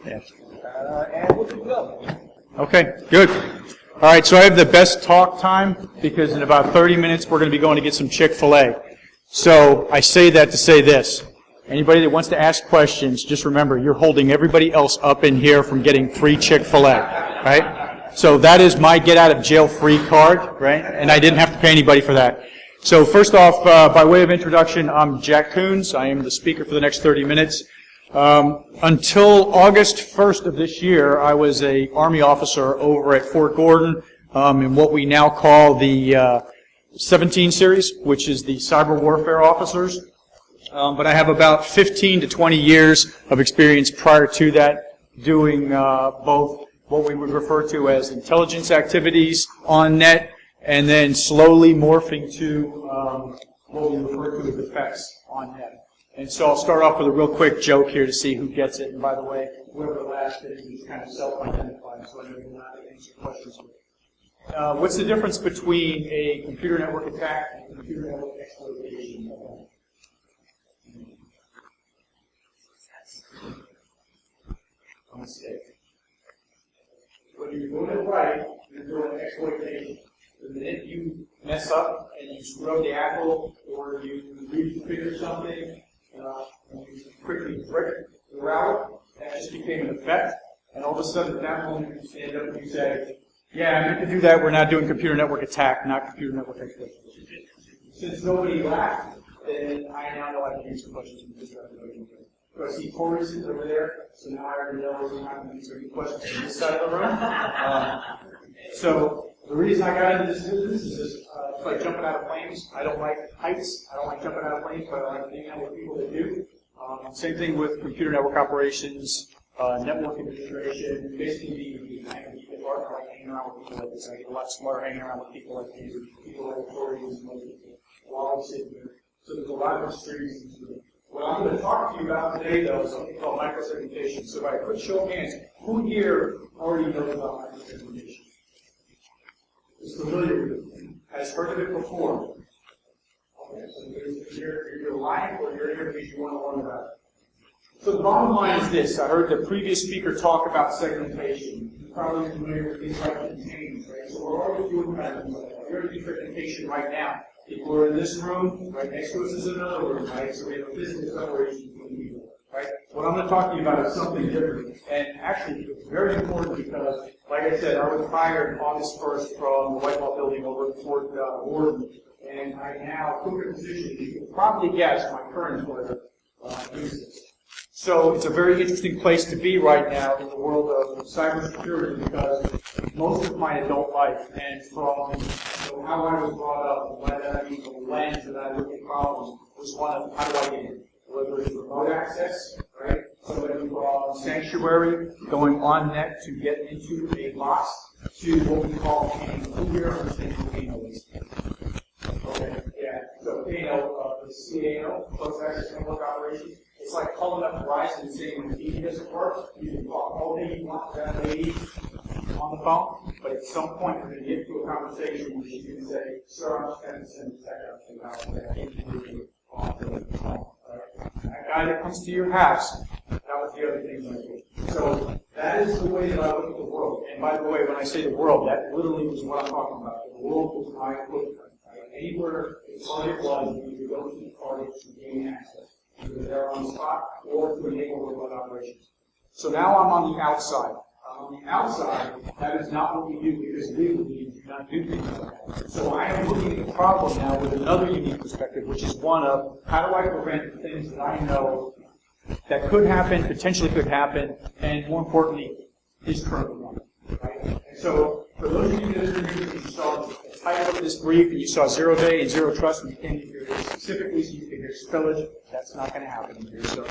Yeah. And we'll good to go. Okay, good. All right, so I have the best talk time because in about 30 minutes we're going to be going to get some Chick-fil-A. So I say that to say this. Anybody that wants to ask questions, just remember you're holding everybody else up in here from getting free Chick-fil-A, right? So that is my get-out-of-jail-free card, right? And I didn't have to pay anybody for that. So first off, by way of introduction, I'm Jack Koons. I am the speaker for the next 30 minutes. Until August 1st of this year, I was an Army officer over at Fort Gordon in what we now call the 17 series, which is the cyber warfare officers. But I have about 15 to 20 years of experience prior to that doing both what we would refer to as intelligence activities on net and then slowly morphing to what we refer to as effects on net. And so I'll start off with a real quick joke here to see who gets it. And by the way, whoever last did is kind of self-identified, so I know you'll have to answer questions. What's the difference between a computer network attack and a computer network exploitation? A mistake. When you're doing it right, you're doing exploitation. The minute you mess up and you screw up the apple or you reconfigure something and you quickly break the route, that just became an effect. And all of a sudden, at that moment, you stand up and you say, yeah, I meant to do that. We're not doing computer network attack, not computer network exploitation. Since nobody laughed, then I now know I can answer questions from this side of the room. So I see Corey sitting over there, so now I already know we're not going to answer any questions from this side of the room. So the reason I got into this business is just, it's like jumping out of planes. I don't like heights. I don't like jumping out of planes, but I like hanging out with people that do. Same thing with computer network operations, network administration, basically the kind of people who are like hanging around with people like this. I get a lot smarter hanging around with people like these, people like Corey and while I'm sitting here. So there's a lot of extremes into it. What I'm going to talk to you about today, though, is something called microsegmentation. So by a quick show of hands, who here already knows about microsegmentation? Is familiar with it? Has heard of it before? Okay, so you're lying or you're here because you want to learn about it. So the bottom line is this. I heard the previous speaker talk about segmentation. You're probably familiar with things like containers, right? So we're already doing kind of things like that. We're doing segmentation right now. People are in this room, right next to us is another room, right? So we have a physical separation between people, right? What I'm going to talk to you about is something different. And actually, it's very important because, like I said, I was hired August 1st from the Whitehall building over at Fort Gordon. And I now took a position, you can probably guess my current employer uses. So it's a very interesting place to be right now in the world of cybersecurity because most of my adult life and from how I was brought up and by that I mean the lens that I look at problems was one of how do I get in? Whether it's remote access, right? Somebody from sanctuary going on net to get into a box to what we call PANO. Who here understands what PANO is? Okay, yeah. So PANO is CANO, Closed Access Network Operations. It's like calling up Verizon and saying when the TV doesn't work, you can talk all day you want to that lady on the phone, but at some point you're going to get to a conversation where you can say, sir, I'm just going to send a text out to you off the phone. That guy that comes to your house, that was the other thing that I did. So that is the way that I look at the world. And by the way, when I say the world, that literally is what I'm talking about. The world was my footprint. Anywhere the target was, you could go to the target to gain access. Either they're on the spot or to enable remote operations. So now I'm on the outside. On the outside, that is not what we do because legally we do not do things like that. So I am looking at the problem now with another unique perspective, which is one of how do I prevent the things that I know that could happen, potentially could happen, and more importantly, is currently happening. Right? And so for those of you that are new, you saw the title of this brief, and you saw 0 day and zero trust, and you came in here specifically so you could hear spillage. That's not going to happen here. So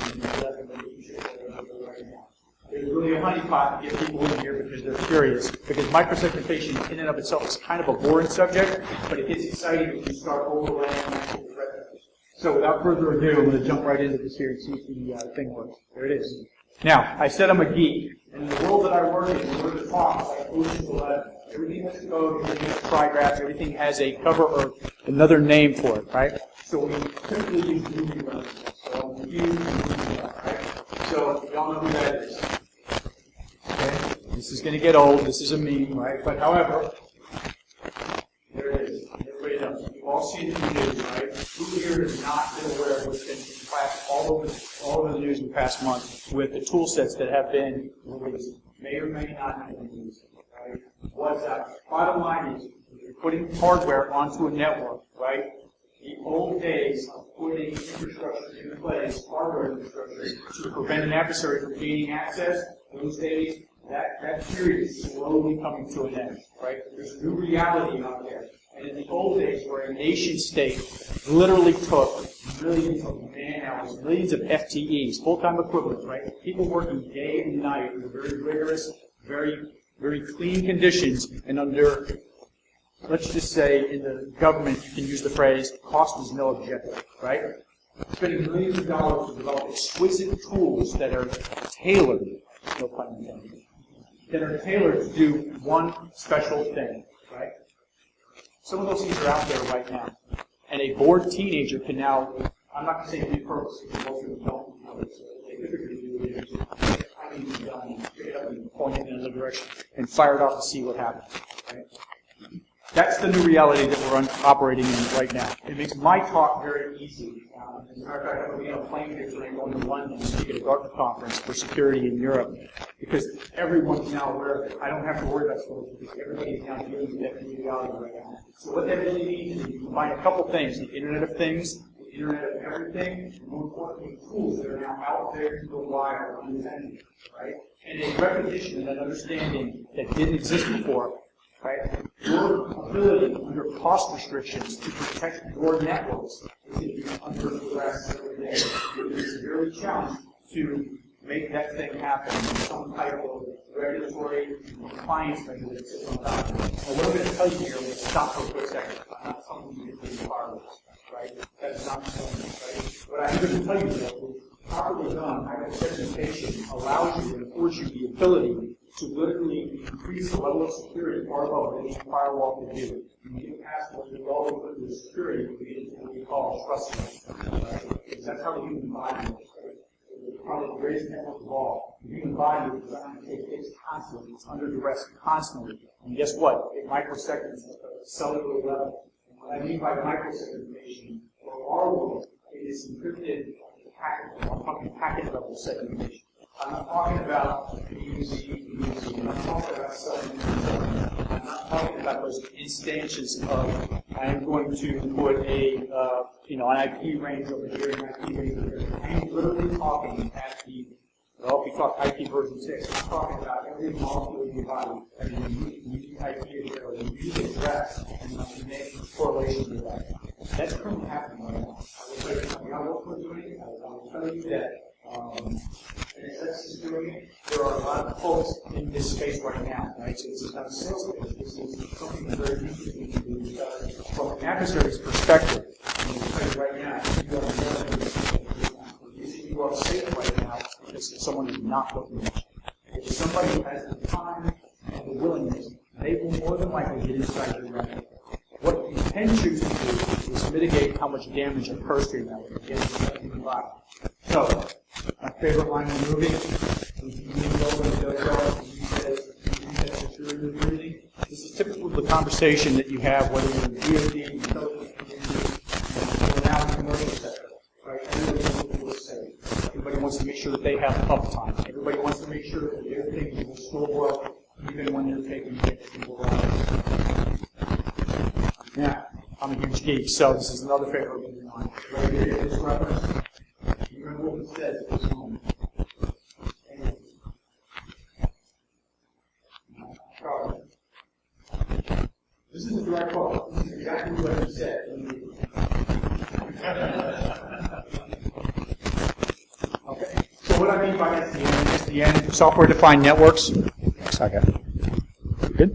there's really a honeypot to get people in here because they're curious. Because microsegmentation in and of itself is kind of a boring subject, but it gets exciting when you start overlaying actual threat vectors. So without further ado, I'm going to jump right into this here and see if the thing works. There it is. Now, I said I'm a geek. And in the world that I work in, we're the talks like Ocean's 11. Everything has code, everything has trigraph, everything has a cover or another name for it, right? So we typically use movie references. So movie, right? So y'all know who that is. going to get old. This is a meme, right? But however, there it is. Everybody knows. You've all seen it in the news, right? Who here has not been aware of what's been flashed all over the news in the past month with the tool sets that have been released? May or may not have been released, right? What's that? Bottom line is, you're putting hardware onto a network, right? The old days of putting infrastructure in place, hardware infrastructure, to prevent an adversary from gaining access, those days, that period is slowly coming to an end, right? There's a new reality out there. And in the old days, where a nation state literally took millions of man-hours, millions of FTEs, full-time equivalents, right? People working day and night under very rigorous, very, very clean conditions, and under, let's just say, in the government, you can use the phrase, cost is no objective, right? Spending millions of dollars to develop exquisite tools that are tailored, no pun intended, that are tailored to do one special thing, right? Some of those things are out there right now. And a bored teenager can now, I'm not going to say repurpose, because most of them don't know it, so they typically do is I need to be done, pick it up and point it in another direction, and fire it off to see what happens, right? That's the new reality that we're operating in right now. It makes my talk very easy. As a matter of fact, I'm going to be on a plane here today going to London to speak at a Gartner conference for security in Europe, because everyone's now aware of it. I don't have to worry about it because everybody's now dealing with that new reality right now. So what that really means is you combine a couple things, the Internet of Things, the Internet of Everything, and more importantly, tools that are now out there to the wire unattended, right? And a recognition and an understanding that didn't exist before. Right? Your ability under cost restrictions to protect your networks is under duress every day. It is severely challenged to make that thing happen in some type of regulatory compliance measure that sits on top of it. And what I'm going to tell you here, I'm going to stop for a quick second. I'm not telling you to do the firewalls, right? That is not telling you, right? What I'm going to tell you though, properly done, segmentation allows you and affords you the ability to literally increase the level of security far above what any firewall can do. You get past what you all put into security, we get into what we call trust. Right? Because that's how the human body works. Right? It's probably the greatest network of all. The human body is designed to take hits constantly. It's under duress constantly. And guess what? In microseconds at the cellular level. And what I mean by microsegmentation, for our world, it is encrypted packet. I'm talking packet level segmentation. I'm not talking about using. I'm not talking about selling. I'm not talking about those instances of I'm going to put a an IP range over here and an IP range over here. I'm literally talking at the if you talk IP version 6, I'm talking about every molecule in your body. I mean, you use IP or you use address and you make correlations with that. That's currently happening right now. I will tell you what we're doing. I will tell you that. There are a lot of folks in this space right now, right? So this is not a sales pitch. This is something very interesting to do from an adversary's perspective. I'm going to tell you right now, you are safe right now because someone is not looking at you. If somebody has the time and the willingness, they will more than likely get inside your network. What you can choose to do is mitigate how much damage occurs to your network. Again, in the body. So, my favorite line in the movie, this is typical of the conversation that you have, whether you're in the DoD, intelligence community, or now in the commercial sector. Right? Everybody wants to make sure that they have uptime. Everybody wants to make sure that their things will still work, even when they're taking hits and around. Now, I'm a huge geek, so this is another favorite movie line. Right here, this reference. You remember what it says at this moment. This is a direct quote. This is exactly what he said. Okay. So what I mean by SDN, software-defined networks. Second. Good.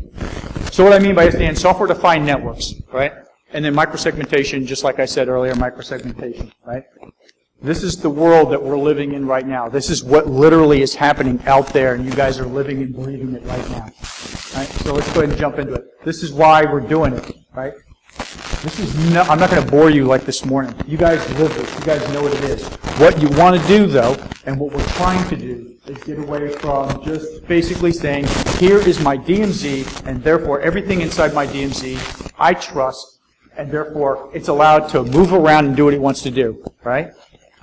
So what I mean by SDN, software-defined networks, right? And then microsegmentation, just like I said earlier, microsegmentation, right? This is the world that we're living in right now. This is what literally is happening out there, and you guys are living and breathing it right now. Right? So let's go ahead and jump into it. This is why we're doing it, right? This is I'm not going to bore you like this morning. You guys live this. You guys know what it is. What you want to do, though, and what we're trying to do, is get away from just basically saying, here is my DMZ, and therefore everything inside my DMZ I trust, and therefore it's allowed to move around and do what it wants to do, right?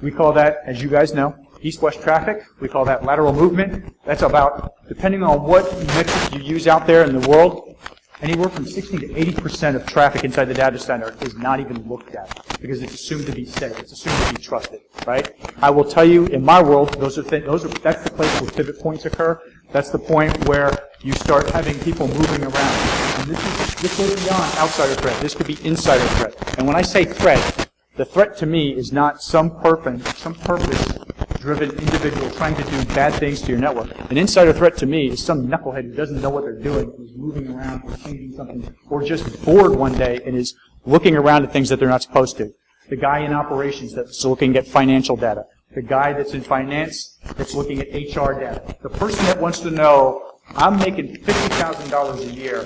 We call that, as you guys know, east-west traffic. We call that lateral movement. That's about, depending on what metric you use out there in the world, anywhere from 60 to 80% of traffic inside the data center is not even looked at because it's assumed to be safe. It's assumed to be trusted, right? I will tell you, in my world, that's the place where pivot points occur. That's the point where you start having people moving around. And this goes beyond outsider threat. This could be insider threat. And when I say threat, the threat to me is not some purpose-driven individual trying to do bad things to your network. An insider threat to me is some knucklehead who doesn't know what they're doing, who's moving around, or changing something, or just bored one day and is looking around at things that they're not supposed to. The guy in operations that's looking at financial data. The guy that's in finance that's looking at HR data. The person that wants to know, I'm making $50,000 a year,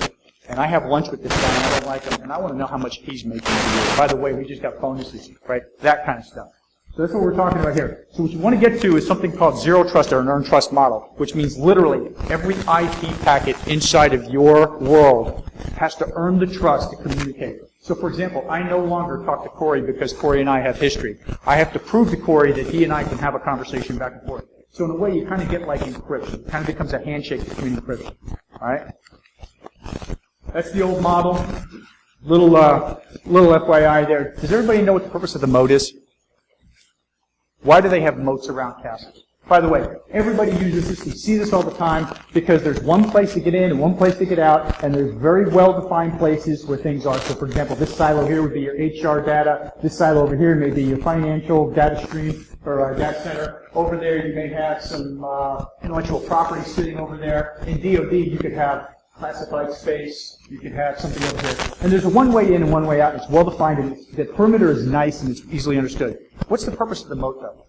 and I have lunch with this guy and I don't like him, and I want to know how much he's making a year. By the way, we just got bonuses, right? That kind of stuff. So that's what we're talking about here. So what you want to get to is something called zero trust or an earned trust model, which means literally every IP packet inside of your world has to earn the trust to communicate. So for example, I no longer talk to Corey because Corey and I have history. I have to prove to Corey that he and I can have a conversation back and forth. So in a way, you kind of get like encryption. It kind of becomes a handshake between encryption. All right? That's the old model. Little FYI there. Does everybody know what the purpose of the moat is? Why do they have moats around castles? By the way, everybody uses this. We see this all the time because there's one place to get in and one place to get out, and there's very well-defined places where things are. So, for example, this silo here would be your HR data. This silo over here may be your financial data stream or data center. Over there, you may have some intellectual property sitting over there. In DoD, you could have classified space. You could have something over here. And there's a one way in and one way out. It's well-defined, and the perimeter is nice and it's easily understood. What's the purpose of the moat, though?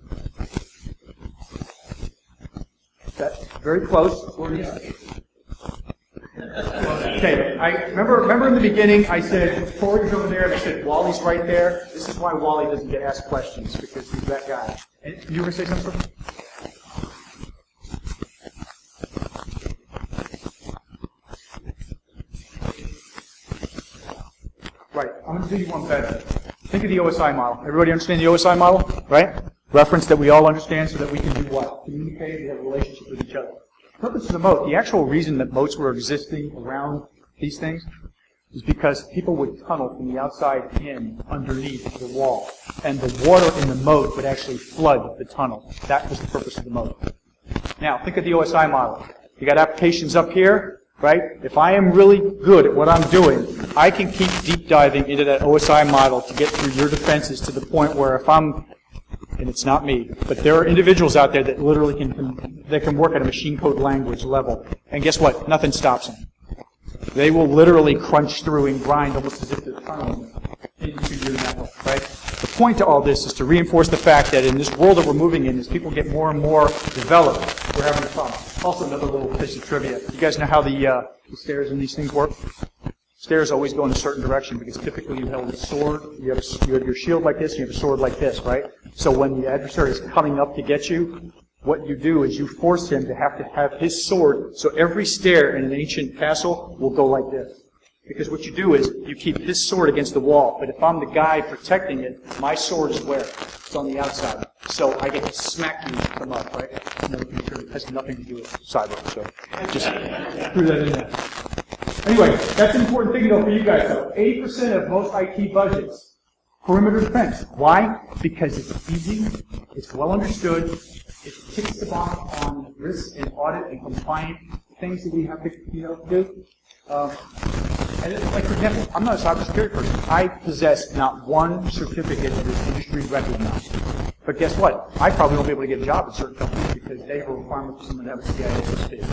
That's very close. Okay, remember in the beginning I said Corey's over there, and I said Wally's right there. This is why Wally doesn't get asked questions, because he's that guy. And you were going to say something? Right, I'm going to do you one better. Think of the OSI model. Everybody understand the OSI model? Right? Reference that we all understand so that we can do what? Communicate, we have a relationship with each other. The purpose of the moat, the actual reason that moats were existing around these things is because people would tunnel from the outside in underneath the wall. And the water in the moat would actually flood the tunnel. That was the purpose of the moat. Now, think of the OSI model. You got applications up here, right? If I am really good at what I'm doing, I can keep deep diving into that OSI model to get through your defenses to the point where if I'm, and it's not me, but there are individuals out there that literally can work at a machine code language level. And guess what? Nothing stops them. They will literally crunch through and grind almost as if they're tunneling into your network, right? The point to all this is to reinforce the fact that in this world that we're moving in, as people get more and more developed, we're having a problem. Also, another little piece of trivia. You guys know how the stairs in these things work? Stairs always go in a certain direction because typically you held a sword, you have your shield like this, and you have a sword like this, right? So when the adversary is coming up to get you, what you do is you force him to have his sword, so every stair in an ancient castle will go like this. Because what you do is you keep his sword against the wall, but if I'm the guy protecting it, my sword is where? It's on the outside. So I get to smack you to come up, right? It has nothing to do with cyber, so just threw that in there. Anyway, that's an important thing, though, for you guys, though. 80% of most IT budgets, perimeter defense. Why? Because it's easy, it's well understood, it ticks the box on risk and audit and compliant things that we have to do. And like, for example, I'm not a cybersecurity person. I possess not one certificate that is industry recognized. But guess what? I probably won't be able to get a job at certain companies because they have a requirement for someone to have a CISSP.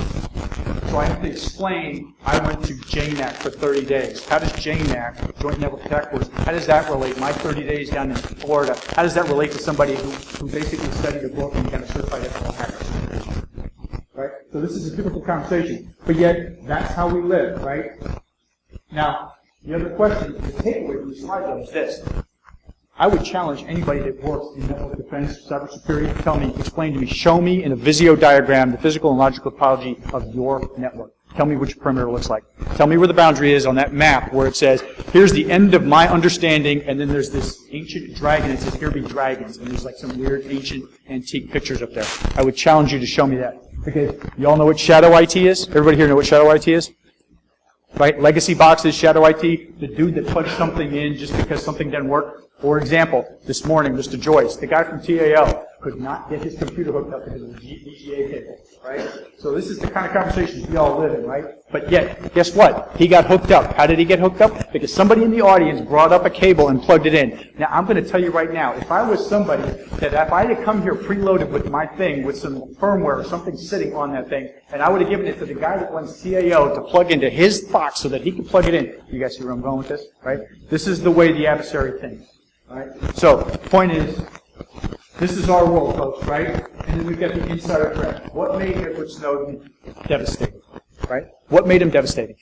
So I have to explain, I went to JNAC for 30 days. How does JNAC, Joint Network Attack Force, how does that relate? My 30 days down in Florida, how does that relate to somebody who basically studied a book and got a certified ethical hacker? Right? So this is a difficult conversation. But yet, that's how we live, right? Now, the other question, the takeaway from the slide though is this. I would challenge anybody that works in network defense, cybersecurity, explain to me, show me in a Visio diagram the physical and logical topology of your network. Tell me what your perimeter looks like. Tell me where the boundary is on that map where it says, here's the end of my understanding, and then there's this ancient dragon that says, here be dragons, and there's like some weird ancient antique pictures up there. I would challenge you to show me that. Because you all know what shadow IT is? Everybody here know what shadow IT is? Right? Legacy boxes, shadow IT, the dude that punched something in just because something didn't work. For example, this morning, Mr. Joyce, the guy from TAL, could not get his computer hooked up because of the VGA cable, right? So this is the kind of conversations we all live in, right? But yet, guess what? He got hooked up. How did he get hooked up? Because somebody in the audience brought up a cable and plugged it in. Now, I'm going to tell you right now, if I was somebody that if I had to come here preloaded with my thing, with some firmware or something sitting on that thing, and I would have given it to the guy that runs TAO to plug into his box so that he could plug it in. You guys see where I'm going with this, right? This is the way the adversary thinks. Right? So, point is, this is our world, folks, right? And then we've got the insider threat. What made Edward Snowden devastating, right? What made him devastating?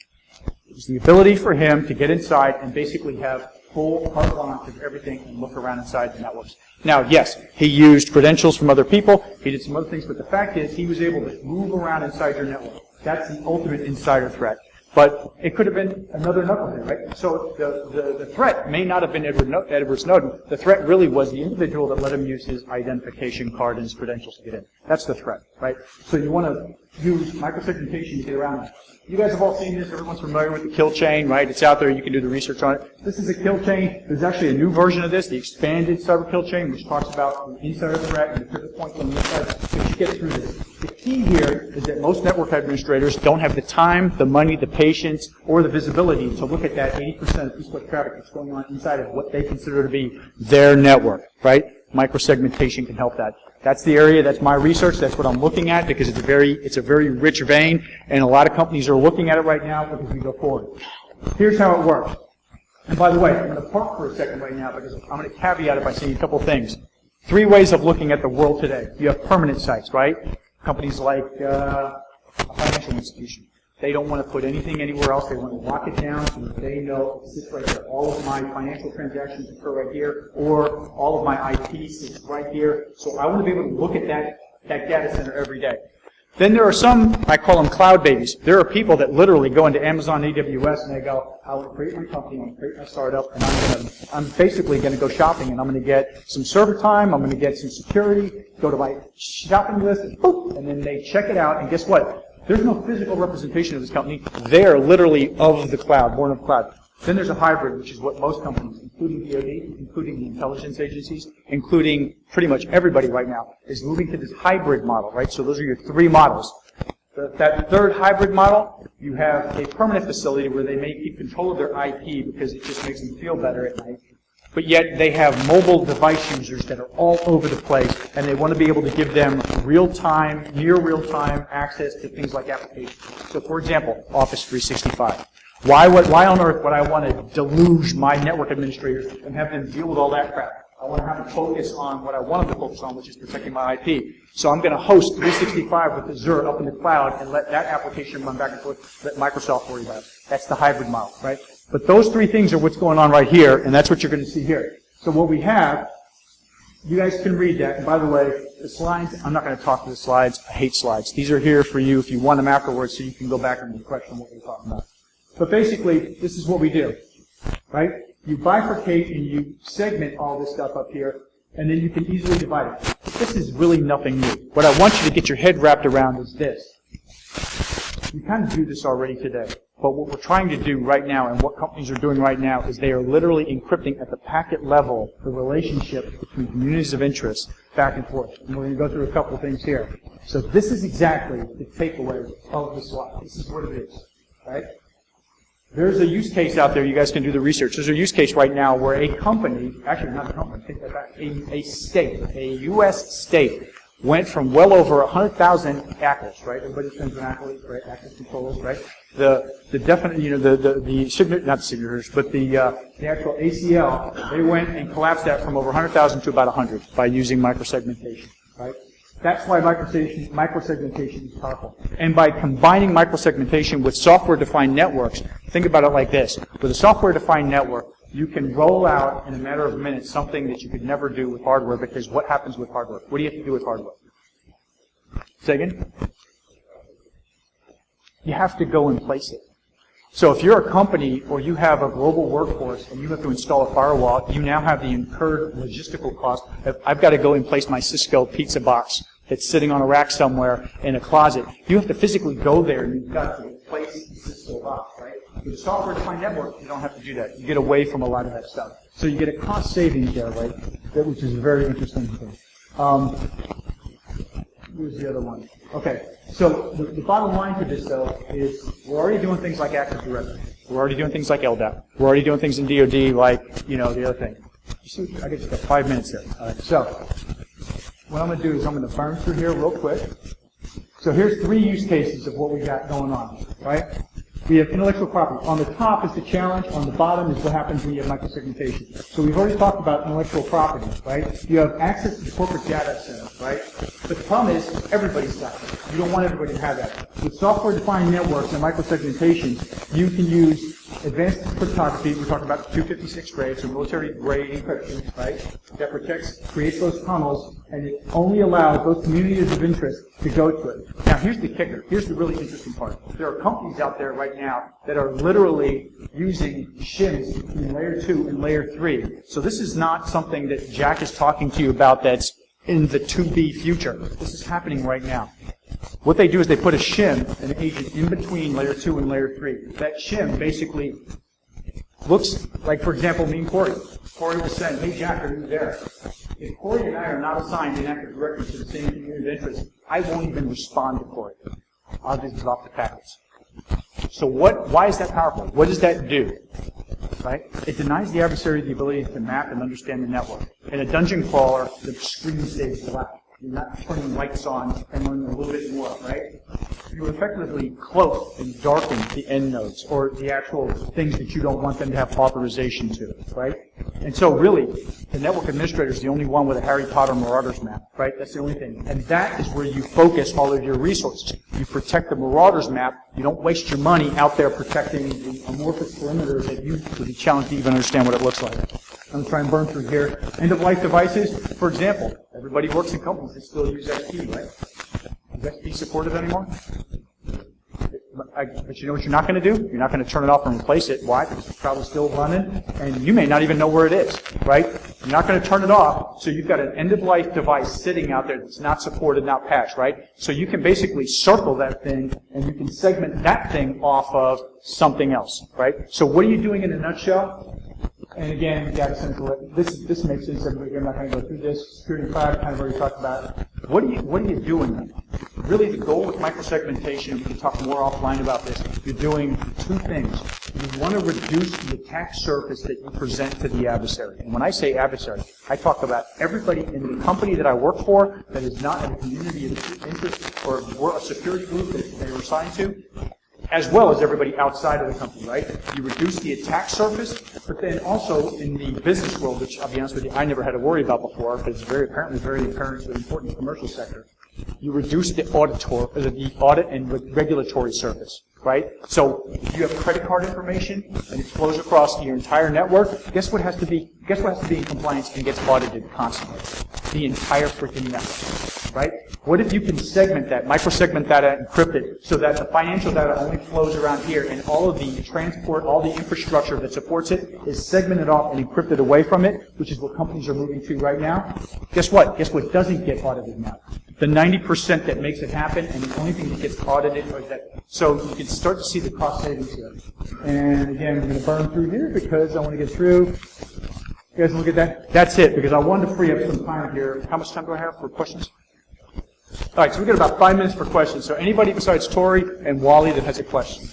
It was the ability for him to get inside and basically have full carte blanche of everything and look around inside the networks. Now, yes, he used credentials from other people. He did some other things, but the fact is, he was able to move around inside your network. That's the ultimate insider threat. But it could have been another knucklehead, right? So the threat may not have been Edward Snowden. The threat really was the individual that let him use his identification card and his credentials to get in. That's the threat, right? So you want to use microsegmentation to get around that. You guys have all seen this. Everyone's familiar with the kill chain, right? It's out there. You can do the research on it. This is a kill chain. There's actually a new version of this, the expanded cyber kill chain, which talks about the insider threat and the pivot points on the inside. But you get through this. The key here is that most network administrators don't have the time, the money, the patience, or the visibility to look at that 80% of east-west traffic that's going on inside of what they consider to be their network, right? Microsegmentation can help that. That's the area, that's my research, that's what I'm looking at because it's a very rich vein, and a lot of companies are looking at it right now because we go forward. Here's how it works. And by the way, I'm going to park for a second right now because I'm going to caveat it by saying a couple things. 3 ways of looking at the world today. You have permanent sites, right? Companies like a financial institution. They don't want to put anything anywhere else. They want to lock it down so that they know it sits right there. All of my financial transactions occur right here, or all of my IP sits right here. So I want to be able to look at that data center every day. Then there are some, I call them cloud babies. There are people that literally go into Amazon AWS and they go, I want to create my company, I want to create my startup, and I'm basically going to go shopping and I'm going to get some server time, I'm going to get some security, go to my shopping list, and boop, and then they check it out, and guess what? There's no physical representation of this company. They're literally of the cloud, born of the cloud. Then there's a hybrid, which is what most companies, including DoD, including the intelligence agencies, including pretty much everybody right now, is moving to this hybrid model, right? So those are your 3 models. That third hybrid model, you have a permanent facility where they may keep control of their IP because it just makes them feel better at night. But yet they have mobile device users that are all over the place, and they want to be able to give them real-time, near real-time access to things like applications. So for example, Office 365. Why on earth would I want to deluge my network administrators and have them deal with all that crap? I want to have them focus on what I want them to focus on, which is protecting my IP. So I'm going to host 365 with Azure up in the cloud and let that application run back and forth, let Microsoft worry about it. That's the hybrid model, right? But those 3 things are what's going on right here, and that's what you're going to see here. So what we have, you guys can read that. And by the way, the slides, I'm not going to talk to the slides. I hate slides. These are here for you if you want them afterwards so you can go back and reflect on what we're talking about. But basically, this is what we do, right? You bifurcate and you segment all this stuff up here, and then you can easily divide it. This is really nothing new. What I want you to get your head wrapped around is this. You kind of do this already today, but what we're trying to do right now and what companies are doing right now is they are literally encrypting at the packet level the relationship between communities of interest back and forth. And we're going to go through a couple of things here. So this is exactly the takeaway of the slide. This is what it is, right? There's a use case out there. You guys can do the research. There's a use case right now where a company, actually not a company, take that back, a state, a U.S. state, went from well over 100,000 ACLs, right? Everybody spends an ACL, right? Access controllers, right? The definite, you know, the signature, not the signatures, but the actual ACL, they went and collapsed that from over 100,000 to about 100 by using microsegmentation, right? That's why microsegmentation is powerful. And by combining microsegmentation with software-defined networks, think about it like this. With a software-defined network, you can roll out in a matter of minutes something that you could never do with hardware, because what happens with hardware? What do you have to do with hardware? Say again? You have to go and place it. So if you're a company or you have a global workforce and you have to install a firewall, you now have the incurred logistical cost of, I've got to go and place my Cisco pizza box that's sitting on a rack somewhere in a closet. You have to physically go there and you've got to place the Cisco box, right? With a software-defined network, you don't have to do that. You get away from a lot of that stuff. So you get a cost savings there, right? Which is a very interesting thing. Here's the other one. Okay, so the bottom line for this, though, is we're already doing things like Active Directory. We're already doing things like LDAP. We're already doing things in DoD like, the other thing. You see, I guess you got 5 minutes there. All right, so what I'm going to do is I'm going to burn through here real quick. So here's 3 use cases of what we got going on, right? We have intellectual property. On the top is the challenge. On the bottom is what happens when you have microsegmentation. So we've already talked about intellectual property, right? You have access to the corporate data center, right? But the problem is everybody's got it. You don't want everybody to have that. With software-defined networks and microsegmentation, you can use advanced cryptography. We talked about 256 grade, so military-grade encryption, right? That creates those tunnels, and it only allows those communities of interest to go to it. Now, here's the kicker. Here's the really interesting part. There are companies out there right now that are literally using shims between layer 2 and layer 3. So this is not something that Jack is talking to you about that's in the 2B future. This is happening right now. What they do is they put a shim, an agent, in between layer 2 and layer 3. That shim basically looks like, for example, me and Corey. Corey will say, hey, Jack, are you there? If Corey and I are not assigned in Active Directory to the same community of interest, I won't even respond to Corey. I'll just drop the packets. So why is that powerful? What does that do? Right? It denies the adversary the ability to map and understand the network. In a dungeon crawler, the screen stays black. You're not turning lights on and learning a little bit more, right? You effectively cloak and darken the end nodes, or the actual things that you don't want them to have authorization to, right? And so really, the network administrator is the only one with a Harry Potter Marauders map, right? That's the only thing. And that is where you focus all of your resources. You protect the Marauders map. You don't waste your money out there protecting the amorphous perimeter that you would be challenged to even understand what it looks like. I'm going to try and burn through here. End-of-life devices, for example, everybody works in companies that still use XP, right? Is XP supported anymore? But you know what you're not going to do? You're not going to turn it off and replace it. Why? Because it's probably still running, and you may not even know where it is, right? You're not going to turn it off, so you've got an end-of-life device sitting out there that's not supported, not patched, right? So you can basically circle that thing, and you can segment that thing off of something else, right? So what are you doing in a nutshell? And again, data center, this makes sense. Everybody, I'm not going to go through this. Security cloud, kind of already talked about it. What are you doing? Really, the goal with microsegmentation, we can talk more offline about this, you're doing 2 things. You want to reduce the attack surface that you present to the adversary. And when I say adversary, I talk about everybody in the company that I work for that is not in a community of interest or a security group that they were assigned to, as well as everybody outside of the company, right? You reduce the attack surface, but then also in the business world, which I'll be honest with you, I never had to worry about before, but it's very apparent in the commercial sector. You reduce the audit and regulatory surface, right? So if you have credit card information and it flows across your entire network, guess what has to be in compliance and gets audited constantly? The entire freaking network, right? What if you can segment that, microsegment that and encrypt it so that the financial data only flows around here and all of the transport, all the infrastructure that supports it is segmented off and encrypted away from it, which is what companies are moving to right now? Guess what? Guess what doesn't get audited now? The 90% that makes it happen, and the only thing that gets audited is that. So you can start to see the cost savings here. And again, we're going to burn through here because I want to get through. You guys look at that? That's it, because I wanted to free up some time here. How much time do I have for questions? All right, so we've got about 5 minutes for questions. So anybody besides Tori and Wally that has a question?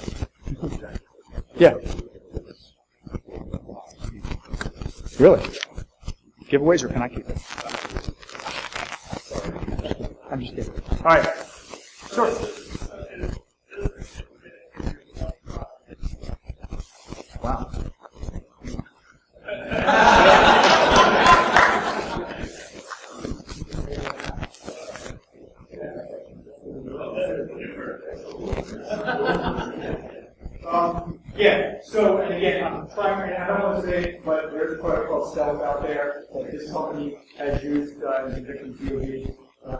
Yeah. Really? Giveaways, or can I keep it? I'm just kidding. All right. Sure. Wow. Yeah, so, and again, I'm trying, and I don't want to say, but there's a product called Stealth out there that this company has used in different DoD.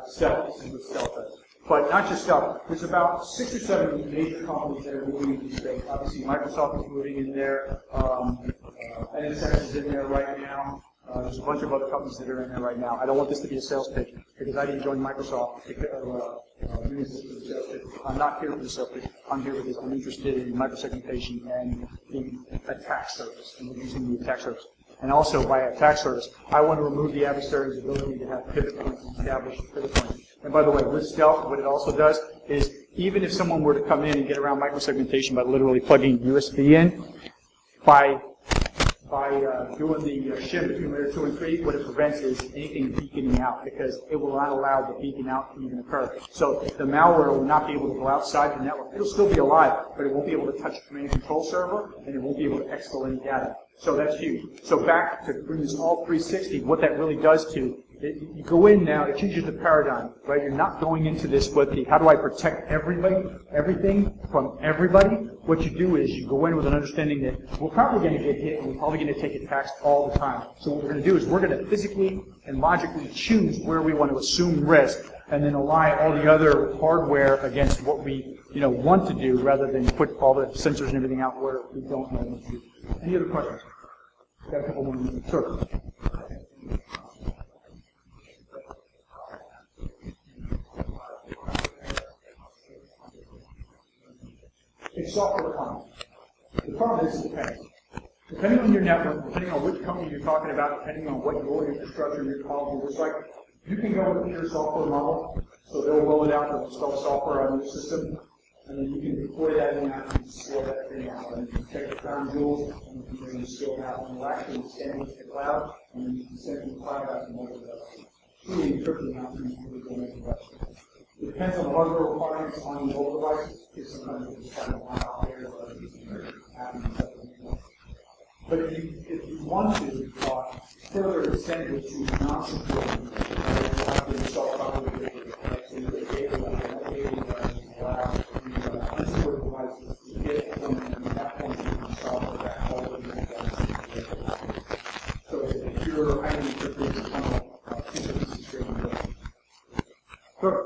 Stealth, this is what Stealth does. But not just Stealth. There's about 6 or 7 major companies that are moving into space. Obviously, Microsoft is moving in there. NSX is in there right now. There's a bunch of other companies that are in there right now. I don't want this to be a sales pitch because I didn't join Microsoft. I'm not here for the sales pitch. I'm here because I'm interested in microsegmentation and the attack surface and using the attack surface. And also, by attack surface, I want to remove the adversary's ability to have pivot points and establish pivot points. And by the way, with Stealth, what it also does is even if someone were to come in and get around microsegmentation by literally plugging USB in, by doing the shim between layer 2 and 3, what it prevents is anything beaconing out because it will not allow the beacon out to even occur. So the malware will not be able to go outside the network. It'll still be alive, but it won't be able to touch the command and control server, and it won't be able to expel any data. So that's huge. So back to bring this all 360, what that really does to you go in now, it changes the paradigm, right? You're not going into this with the, how do I protect everybody, everything from everybody? What you do is you go in with an understanding that we're probably going to get hit and we're probably going to take attacks all the time. So what we're going to do is we're going to physically and logically choose where we want to assume risk and then align all the other hardware against what we, want to do rather than put all the sensors and everything out where we don't know what to do. Any other questions? Got a couple more minutes. Sure. It's software content. The problem is it depends. Depending on your network, depending on which company you're talking about, depending on what your infrastructure, your policy looks like, you can go with your software model. So they'll roll it out, they'll install software on your system, and then you can deploy that in and you scale that thing out. And you can take the crown jewels and you can scale it out. And you'll actually send it to the cloud, and then you can send it to the cloud out and mobile devices. Truly encrypting out and you can make devices. It depends on the hardware requirements on the mobile devices. Because sometimes you just kind of want out there, but if you want to further extend it to non-security, you have to install probably so you get data allow unsecure devices to get from that point you can solve that whole so it's a pure highly encrypted tunnel security. Sure.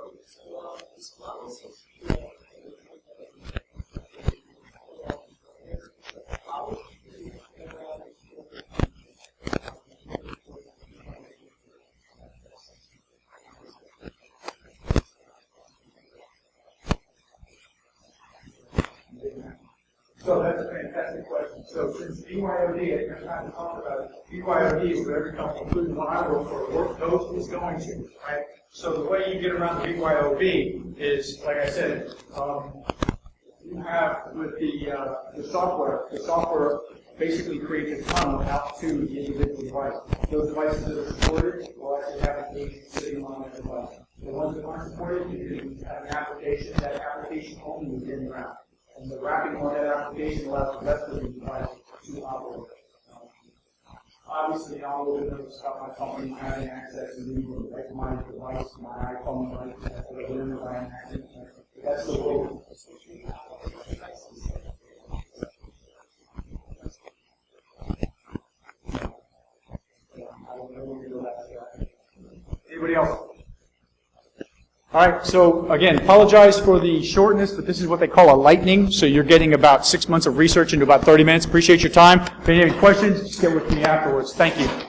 So that's a fantastic question. So since BYOD, I'm trying to talk about it, BYOD is what every company, including one I work for, workload is going to, right? So the way you get around the BYOD is, like I said, you have with the software basically creates a tunnel out to the individual device. Those devices that are supported will actually have an agent sitting on that device. The ones that aren't supported, you can have an application, that application only is in the round. And the wrapping on that application allows the rest of the device to operate. Obviously, all of it knows about my company having access to like my device, my iPhone, whatever by an accident. That's the way. Anybody else? All right, so again, apologize for the shortness, but this is what they call a lightning. So you're getting about 6 months of research into about 30 minutes. Appreciate your time. If you have any questions, just get with me afterwards. Thank you.